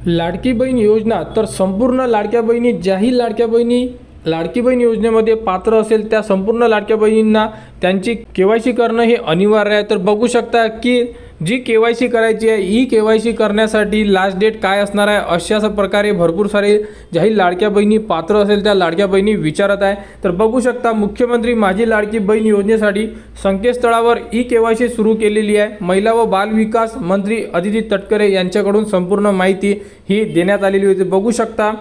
लाडकी बहीण योजना तर संपूर्ण लाडक्या बहिणी ज्याही लाडक्या बहिणी लाडकी बहीण योजनेमध्ये पात्र असेल त्या संपूर्ण लाडक्या बहिणींना त्यांची केवायसी करणं हे अनिवार्य आहे। तर बघू शकता की जी केवायसी करायची आहे ही केवायसी करण्यासाठी लास्ट डेट काय असणार आहे अशाच प्रकारे भरपूर सारे ज्याही लाडक्या बहिणी पात्र असेल त्या लाडक्या बहिणी विचारत आहे। तर बघू शकता मुख्यमंत्री माझी लाडकी बहीण योजनेसाठी संकेतस्थळावर ई केवायसी सुरू केलेली आहे। महिला व बाल विकास मंत्री अदिती तटकरे यांच्याकडून संपूर्ण माहिती ही देण्यात आलेली होती। बघू शकता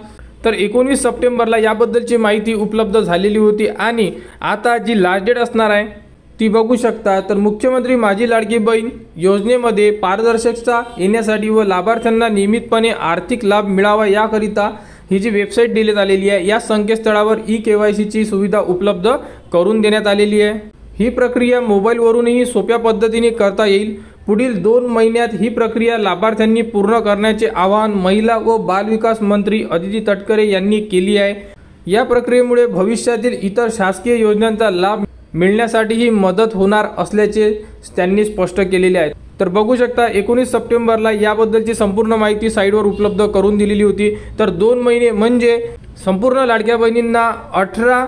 तर 19 सप्टेंबरला याबद्दलची माहिती उपलब्ध झालेली होती आणि आता जी लास्ट डेट असणार आहे ती बघू शकता। तर मुख्यमंत्री माझी लाडकी बहीण योजनेमध्ये पारदर्शकता येण्यासाठी व लाभार्थ्यांना नियमितपणे आर्थिक लाभ मिळावा याकरिता ही जी वेबसाईट देण्यात आलेली आहे या संकेतस्थळावर ई केवायसीची सुविधा उपलब्ध करून देण्यात आलेली आहे। ही प्रक्रिया मोबाईलवरूनही सोप्या पद्धतीने करता येईल। पुढील 2 महिन्यात ही प्रक्रिया लाभार्थ्यांनी पूर्ण करण्याचे आवाहन महिला व बाल विकास मंत्री अदिती तटकरे यांनी केली आहे। या प्रक्रियेमुळे भविष्यातील इतर शासकीय योजनांचा लाभ मिळण्यासाठीही मदत होणार असल्याचे त्यांनी स्पष्ट केलेले आहे। तर बघू शकता 19 सप्टेंबरला याबद्दलची संपूर्ण माहिती साईटवर उपलब्ध करून दिलेली होती। तर 2 महिने म्हणजे संपूर्ण लाडक्या बहिणींना 18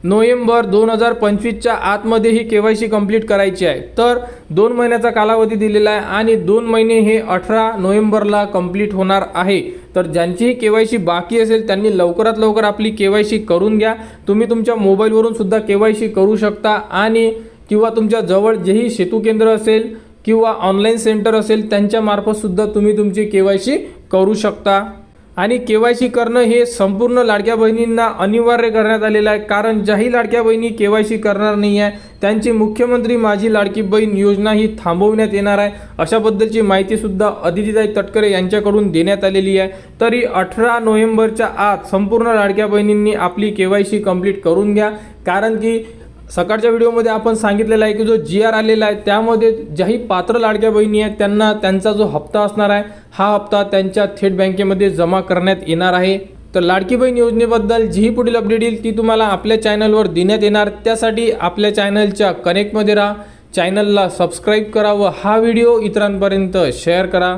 नोव्हेंबर 2025च्या आतमध्ये ही केवायसी कंप्लीट करायची आहे। तर 2 महिन्याचा कालावधी दिलेला आहे आणि 2 महिने हे 18 नोव्हेंबरला कंप्लीट होणार आहे। तर ज्यांची केवायसी बाकी असेल त्यांनी लवकरात लवकर आपली केवायसी करून घ्या। तुम्ही तुमच्या मोबाईलवरून सुद्धा केवायसी करू शकता आणि किंवा तुमच्या जवळ जेही सेतू केंद्र असेल किंवा ऑनलाईन सेंटर असेल त्यांच्या मार्फत सुद्धा तुम्ही तुमची केवायसी करू शकता। आणि केवायसी करणं हे संपूर्ण लाडक्या बहिणींना अनिवार्य करण्यात आलेलं आहे, कारण ज्याही लाडक्या बहिणी केवायसी करणार नाही आहे त्यांची मुख्यमंत्री माझी लाडकी बहीण योजना ही थांबवण्यात येणार आहे अशाबद्दलची माहिती सुद्धा अदितीताई तटकरे यांच्याकडून देण्यात आलेली आहे। तरी 18 नोव्हेंबरच्या आत संपूर्ण लाडक्या बहिणींनी आपली केवायसी कंप्लीट करून घ्या, कारण की सकाळच्या व्हिडिओमध्ये आपण सांगितलेलं आहे की जो GR आलेला आहे त्यामध्ये ज्याही पात्र लाडक्या बहिणी आहेत त्यांना त्यांचा जो हप्ता असणार आहे हा हप्ता त्यांच्या थेट बँकेमध्ये जमा करण्यात येणार आहे। तर लाडकी बहीण योजनेबद्दल जी पुढील अपडेट येईल ती तुम्हाला आपल्या चॅनलवर देण्यात येणार। त्यासाठी आपल्या चॅनलच्या कनेक्टमध्ये राहा, चॅनलला सबस्क्राईब करा व हा व्हिडिओ इतरांपर्यंत शेअर करा।